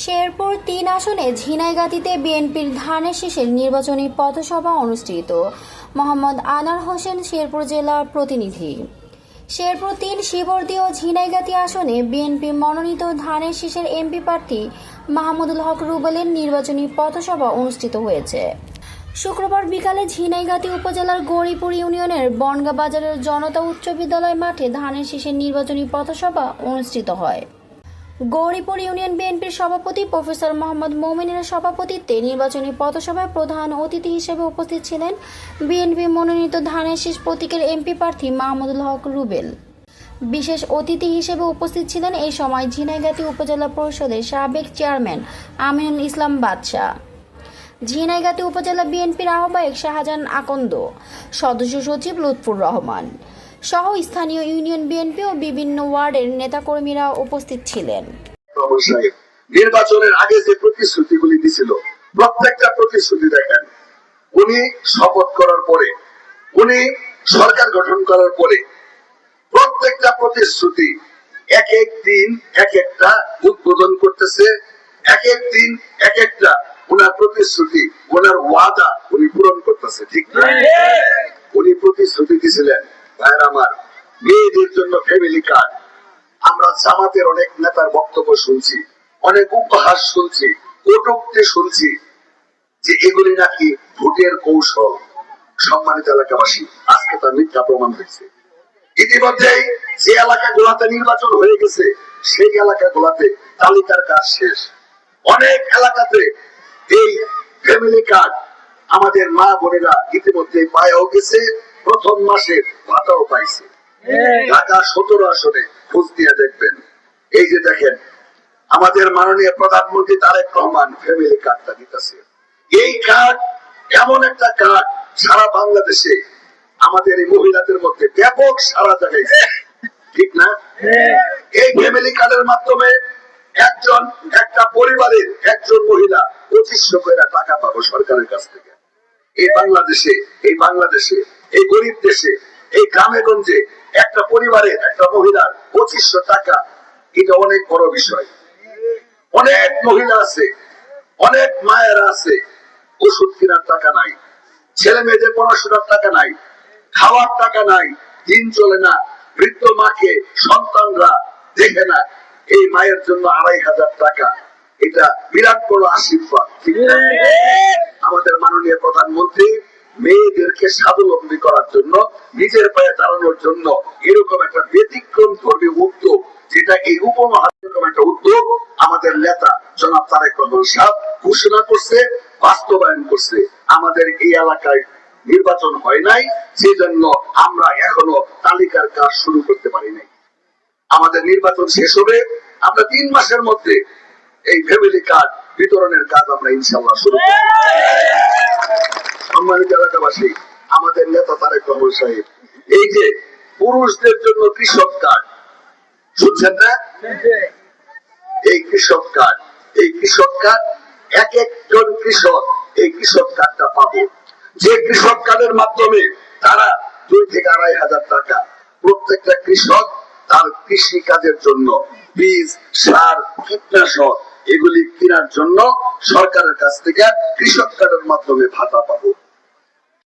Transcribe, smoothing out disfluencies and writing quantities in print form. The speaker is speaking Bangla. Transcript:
শেরপুর ৩ আসনে ঝিনাইগাতীতে বিএনপির ধানের শীষের নির্বাচনী পথসভা অনুষ্ঠিত। মোহাম্মদ আনার হোসেন, শেরপুর জেলার প্রতিনিধি। শেরপুর ৩ শিবরদী ও ঝিনাইগাতী আসনে বিএনপি মনোনীত ধানের শীষের এমপি প্রার্থী মাহমুদুল হক রুবেলের নির্বাচনী পথসভা অনুষ্ঠিত হয়েছে। শুক্রবার বিকালে ঝিনাইগাতী উপজেলার গৌরীপুর ইউনিয়নের বনগা বাজারের জনতা উচ্চ বিদ্যালয় মাঠে ধানের শীষের নির্বাচনী পথসভা অনুষ্ঠিত হয়। গৌরীপুর ইউনিয়ন বিএনপির সভাপতি প্রফেসর মোহাম্মদ মোমিনের সভাপতিত্বে নির্বাচনী পথসভায় প্রধান অতিথি হিসেবে উপস্থিত ছিলেন বিএনপি মনোনীত ধানের শীষ প্রতীকের এমপি প্রার্থী মাহমুদুল হক রুবেল। বিশেষ অতিথি হিসেবে উপস্থিত ছিলেন এই সময় ঝিনাইগাতী উপজেলা পরিষদের সাবেক চেয়ারম্যান আমিনুল ইসলাম বাদশাহ, ঝিনাইগাতী উপজেলা বিএনপির আহ্বায়ক শাহজাহান আকন্দ, সদস্য সচিব লুৎফুর রহমান সহ স্থানীয় ইউনিয়ন বিএনপি ও বিভিন্ন ওয়ার্ডের নেতাকর্মীরা উপস্থিত ছিলেন। নির্বাচনের আগে যে প্রতিশ্রুতিগুলি দিছিল, প্রত্যেকটা প্রতিশ্রুতি দেখেন, উনি শপথ করার পরে, উনি সরকার গঠন করার পরে প্রত্যেকটা প্রতিশ্রুতি এক এক দিন এক একটা উদ্বোধন করতেছে, এক এক দিন এক একটা ওনার প্রতিশ্রুতি, ওনার ওয়াদা উনি পূরণ করতেছে। ঠিক না? উনি প্রতিশ্রুতি দিয়েছিলেন, ভাইয়ের আমার, মেয়েদের জন্য ফ্যামিলি কার্ড। আমরা জামাতের অনেক নেতার বক্তব্য শুনছি, অনেক উপহাস শুনছি, কটূক্তি শুনছি যে এগুলি নাকি ভোটের কৌশল। সম্মানিত এলাকাবাসী, আজকে তার মিথ্যা প্রমাণ হয়েছে। ইতিমধ্যেই যে এলাকাগুলোতে নির্বাচন হয়ে গেছে, সেই এলাকাগুলোতে তালিকার কাজ শেষ। অনেক এলাকাতে এই ফ্যামিলি কার্ড আমাদের মা বোনেরা ইতিমধ্যে পায়ও গেছে, প্রথম মাসে ভাতাও পাইছে। ঢাকা 17 আসনে খোঁজ দিয়ে দেখবেন, এই যে দেখেন আমাদের মাননীয় প্রধানমন্ত্রী তারেক রহমান ফ্যামিলি কার্ডটা দিতেছে। এই কার্ড এমন একটা কার্ড, সারা বাংলাদেশে আমাদের এই মহিলাদের মধ্যে ব্যাপক সাড়া জাগাইছে। ঠিক না? এই ফ্যামিলি কার্ডের মাধ্যমে একটা পরিবারের একজন মহিলা 2500 করে টাকা পাবো সরকারের কাছ থেকে। এই বাংলাদেশে এই গরিব দেশে, এই গ্রামে গঞ্জে একটা পরিবারের একটা মহিলার 2500 টাকা, এটা অনেক বড় বিষয়। অনেক মহিলা আছে, অনেক মায়েরা আছে, ওষুধ কেনার টাকা নাই, ছেলে মেয়েদের পড়াশোনার টাকা নাই, খাওয়ার টাকা নাই, দিন চলে না, বৃদ্ধ মাকে সন্তানরা দেখে না। এই মায়ের জন্য 2500 টাকা, এটা বিরাট বড় আশীর্বাদ। আমাদের মাননীয় প্রধানমন্ত্রী মেয়েদেরকে স্বাবলম্বী করার জন্য, নিজের পায়ে দাঁড়ানোর জন্য এরকম একটা ব্যতিক্রম ধর্মী উদ্যোগ, যেটা এই উপমহাদেশের একটা উদ্যোগ আমাদের নেতা জনাব তারেক রহমান সাহেব ঘোষণা করছে, বাস্তবায়ন করছে। আমাদের এই এলাকায় নির্বাচন হয় নাই, সেজন্য আমরা এখনো তালিকার কাজ শুরু করতে পারি নাই। আমাদের নির্বাচন শেষ হবে, আমরা 3 মাসের মধ্যে এই ফ্যামিলি কার্ড বিতরণের কাজ আমরা ইনশাআল্লাহ শুরু করব। সম্মানিত এলাকাবাসী, আমাদের নেতা তারেক রহমান সাহেব এই যে পুরুষদের জন্য কৃষক কার্ড শুনছেন না? এই কৃষক কার্ড এক একজন কৃষক এই কৃষক কার্ডটা পাবো, যে কৃষক কার্ডের মাধ্যমে তারা 2 থেকে 2500 টাকা প্রত্যেকটা কৃষক তার কৃষি কাজের জন্য বীজ, সার, কীটনাশক এগুলি কেনার জন্য সরকারের কাছ থেকে কৃষক কার্ডের মাধ্যমে ভাতা পাবো।